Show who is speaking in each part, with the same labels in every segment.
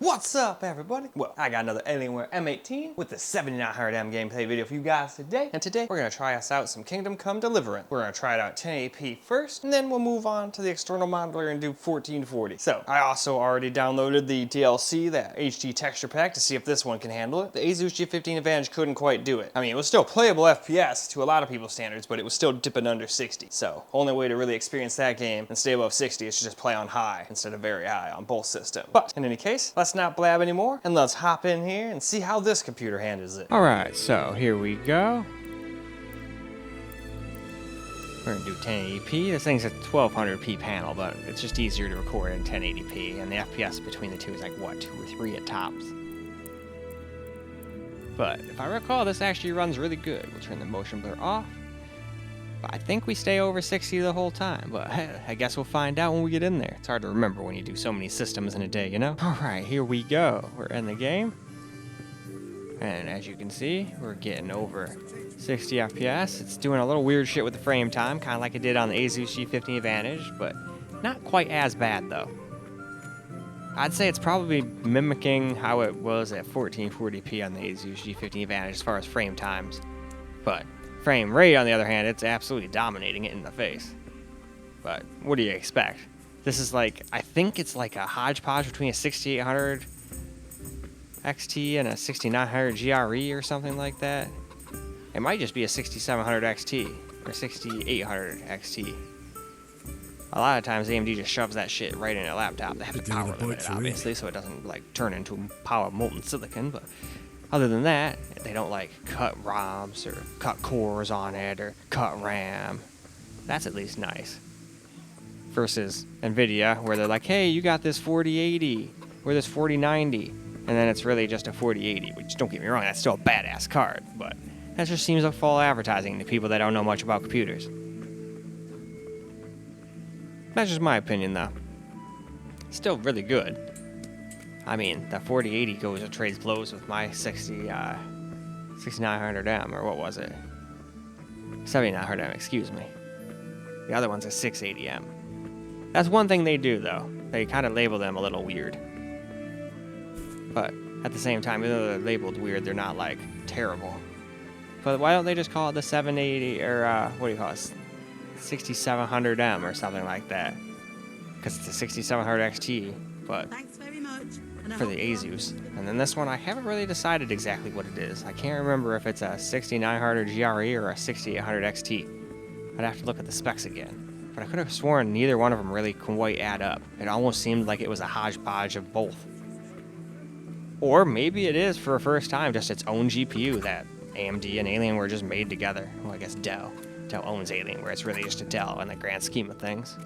Speaker 1: What's up, everybody? Well, I got another Alienware M18 with the 7900M gameplay video for you guys today. And today, we're gonna try us out some Kingdom Come Deliverance. We're gonna try it out 1080p first, and then we'll move on to the external modeler and do 1440. So, I also already downloaded the DLC, that HD texture pack, to see if this one can handle it. The Asus G15 Advantage couldn't quite do it. I mean, it was still playable FPS to a lot of people's standards, but it was still dipping under 60. So, only way to really experience that game and stay above 60 is to just play on high instead of very high on both systems. But, in any case, let's not blab anymore, and let's hop in here and see how this computer handles it.
Speaker 2: Alright, so here we go. We're gonna do 1080p. This thing's a 1200p panel, but it's just easier to record in 1080p, and the FPS between the two is like, what, 2 or 3 at tops. But if I recall, this actually runs really good. We'll turn the motion blur off. But I think we stay over 60 the whole time, but I guess we'll find out when we get in there. It's hard to remember when you do so many systems in a day, you know? Alright, here we go. We're in the game. And as you can see, we're getting over 60 FPS. It's doing a little weird shit with the frame time, kind of like it did on the Asus G15 Advantage, but not quite as bad though. I'd say it's probably mimicking how it was at 1440p on the Asus G15 Advantage as far as frame times. But frame rate, on the other hand, it's absolutely dominating it in the face. But what do you expect? This is like, I think it's like a hodgepodge between a 6800 XT and a 6900 GRE or something like that. It might just be a 6700 XT or 6800 XT. A lot of times AMD just shoves that shit right in a laptop. They have to power limit it, obviously, so it doesn't like turn into a pile of molten silicon, but other than that, they don't like cut ROMs or cut cores on it or cut RAM. That's at least nice. Versus NVIDIA, where they're like, hey, you got this 4080 or this 4090, and then it's really just a 4080, which, don't get me wrong, that's still a badass card, but that just seems like fall advertising to people that don't know much about computers. That's just my opinion, though. Still really good. I mean, the 4080 goes and trades blows with my 6900M, or what was it? 7900M, excuse me. The other one's a 680M. That's one thing they do, though. They kind of label them a little weird. But at the same time, even though they're labeled weird, they're not, like, terrible. But why don't they just call it the 780, or, what do you call it? 6700M, or something like that. Because it's a 6700 XT, but for the Asus. And then this one, I haven't really decided exactly what it is. I can't remember if it's a 6900 GRE or a 6800 XT. I'd have to look at the specs again. But I could have sworn neither one of them really quite add up. It almost seemed like it was a hodgepodge of both. Or maybe it is, for a first time, just its own GPU that AMD and Alienware just made together. Well, I guess Dell. Dell owns Alienware. It's really just a Dell in the grand scheme of things.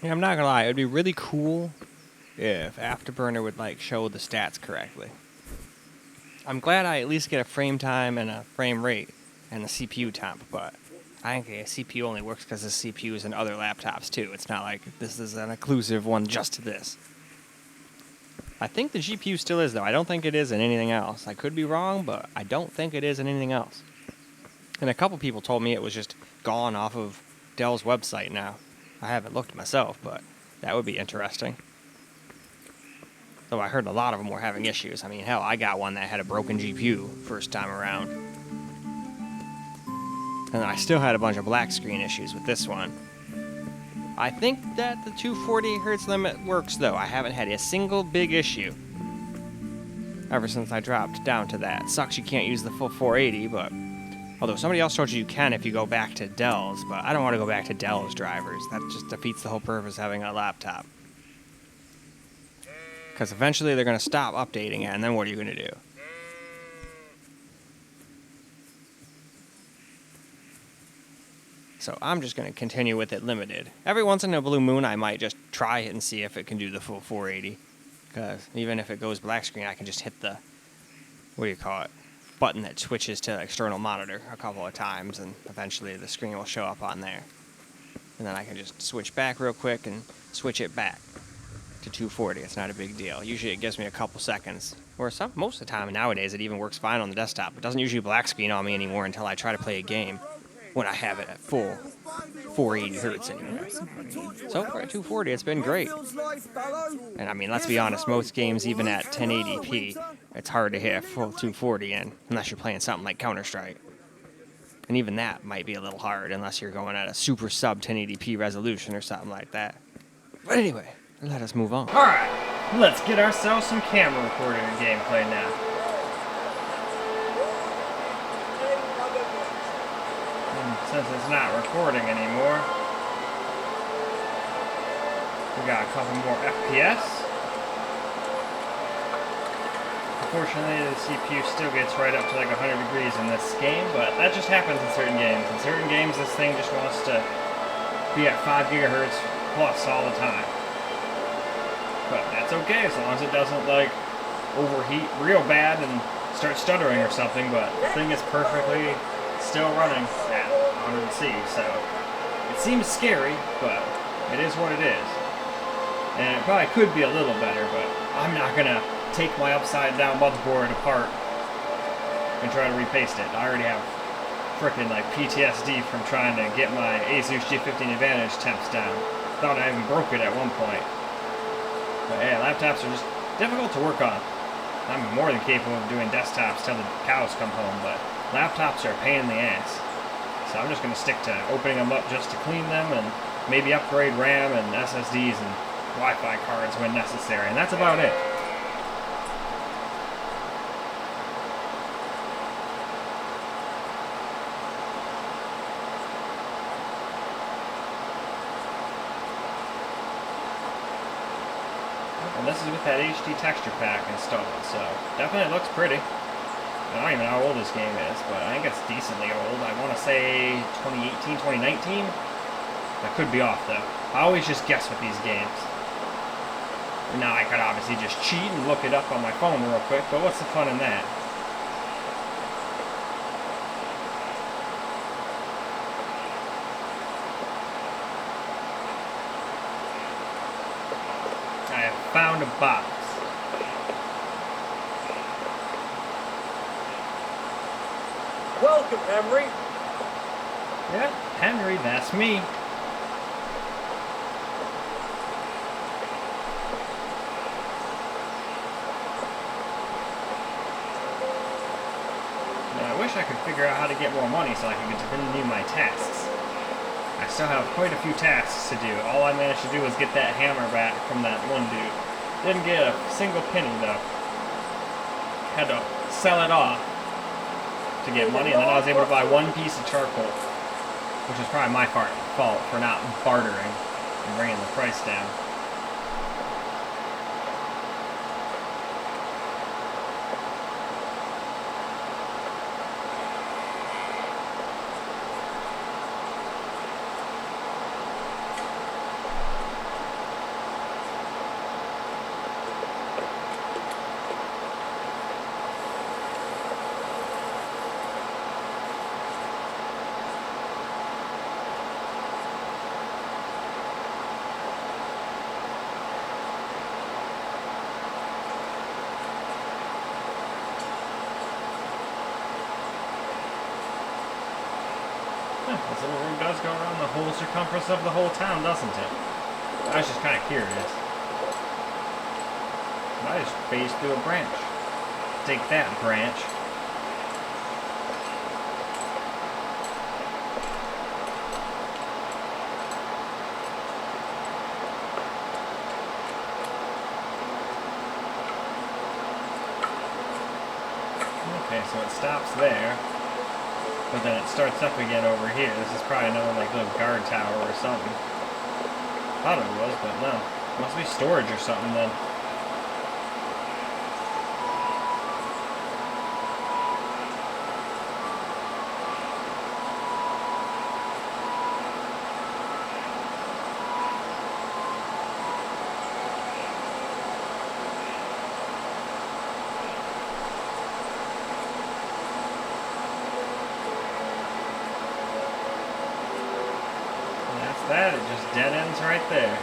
Speaker 2: Yeah, I'm not gonna lie, it would be really cool if Afterburner would like show the stats correctly. I'm glad I at least get a frame time and a frame rate and the CPU temp, but I think a CPU only works because the CPU is in other laptops too. It's not like this is an exclusive one just to this. I think the GPU still is though. I don't think it is in anything else. I could be wrong, but I don't think it is in anything else. And a couple people told me it was just gone off of Dell's website now. I haven't looked myself, but that would be interesting. Though I heard a lot of them were having issues. I mean, hell, I got one that had a broken GPU first time around. And I still had a bunch of black screen issues with this one. I think that the 240 Hz limit works, though. I haven't had a single big issue ever since I dropped down to that. Sucks you can't use the full 480, but... Although somebody else told you can if you go back to Dell's, but I don't want to go back to Dell's drivers. That just defeats the whole purpose of having a laptop. Because eventually they're going to stop updating it, and then what are you going to do? So I'm just going to continue with it limited. Every once in a blue moon, I might just try it and see if it can do the full 480. Because even if it goes black screen, I can just hit the, button that switches to external monitor a couple of times, and eventually the screen will show up on there. And then I can just switch back real quick and switch it back to 240. It's not a big deal. Usually it gives me a couple seconds. Or most of the time nowadays it even works fine on the desktop. It doesn't usually black screen on me anymore until I try to play a game when I have it at full 480 Hz anyway. So for a 240, it's been great. And I mean, let's be honest, most games, even at 1080p, it's hard to hit a full 240 in, unless you're playing something like Counter-Strike. And even that might be a little hard, unless you're going at a super sub 1080p resolution or something like that. But anyway, let us move on.
Speaker 1: Alright, let's get ourselves some camera recording and gameplay now. Since it's not recording anymore, we got a couple more FPS. Unfortunately, the CPU still gets right up to like 100 degrees in this game, but that just happens in certain games. In certain games, this thing just wants to be at 5 gigahertz plus all the time. But that's okay, as long as it doesn't like overheat real bad and start stuttering or something, but the thing is perfectly still running at 100C, so it seems scary, but it is what it is. And it probably could be a little better, but I'm not gonna take my upside down motherboard apart and try to repaste it. I already have frickin' like PTSD from trying to get my Asus G15 Advantage temps down. Thought I even broke it at one point. But yeah, laptops are just difficult to work on. I'm more than capable of doing desktops till the cows come home, but laptops are a pain in the ass. So I'm just going to stick to opening them up just to clean them and maybe upgrade RAM and SSDs and Wi-Fi cards when necessary, and that's about it. And this is with that HD texture pack installed, so definitely looks pretty. I don't even know how old this game is, but I think it's decently old. I want to say 2018, 2019? I could be off, though. I always just guess with these games. Now, I could obviously just cheat and look it up on my phone real quick, but what's the fun in that? I have found a box.
Speaker 3: Welcome, Henry.
Speaker 1: Yeah, Henry, that's me. Now, I wish I could figure out how to get more money so I can continue my tasks. I still have quite a few tasks to do. All I managed to do was get that hammer back from that one dude. Didn't get a single penny, though. Had to sell it off to get money, and then I was able to buy one piece of charcoal, which is probably my fault for not bartering and bringing the price down. This little room does go around the whole circumference of the whole town, doesn't it? I was just kind of curious. I just phased through a branch. Take that, branch. Okay, so it stops there, but then it starts up again over here. This is probably another like little guard tower or something. Thought it was, but no. Must be storage or something then. That, it just dead ends right there.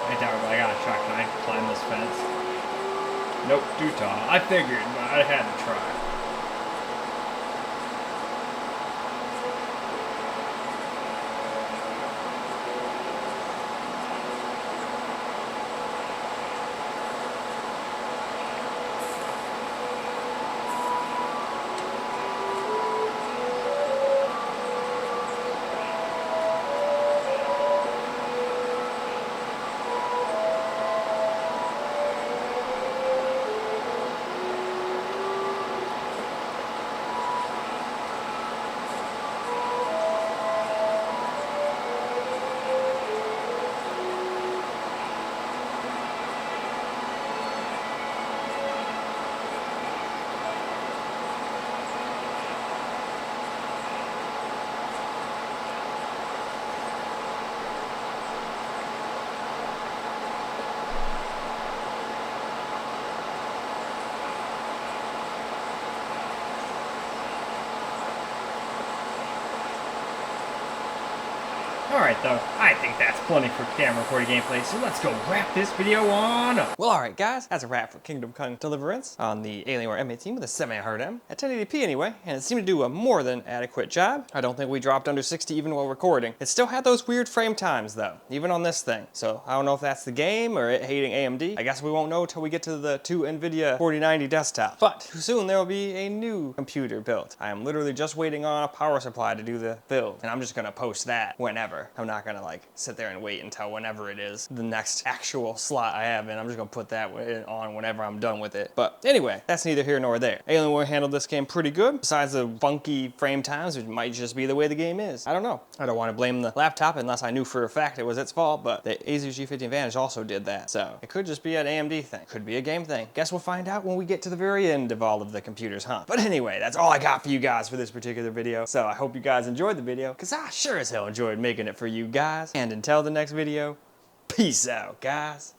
Speaker 1: I doubt it, but I gotta try. Can I climb this fence? Nope, too tall. I figured, but I had to try. Alright though, I think that's plenty for camera recording gameplay, so let's go wrap this video on up. Well, alright guys, that's a wrap for Kingdom Come Deliverance on the Alienware M18 with a 7900M at 1080p anyway, and it seemed to do a more than adequate job. I don't think we dropped under 60 even while recording. It still had those weird frame times though, even on this thing. So I don't know if that's the game or it hating AMD. I guess we won't know till we get to the two NVIDIA 4090 desktops. But soon there will be a new computer built. I am literally just waiting on a power supply to do the build, and I'm just gonna post that whenever. I'm not gonna like sit there and wait until whenever it is the next actual slot I have in. I'm just gonna put that on whenever I'm done with it. But anyway, that's neither here nor there. Alienware handled this game pretty good. Besides the funky frame times, it might just be the way the game is. I don't know. I don't want to blame the laptop unless I knew for a fact it was its fault, but the Asus G50 Advantage also did that. So it could just be an AMD thing. Could be a game thing. Guess we'll find out when we get to the very end of all of the computers, huh? But anyway, that's all I got for you guys for this particular video. So I hope you guys enjoyed the video, because I sure as hell enjoyed making it for you guys. And until the next video, peace out, guys.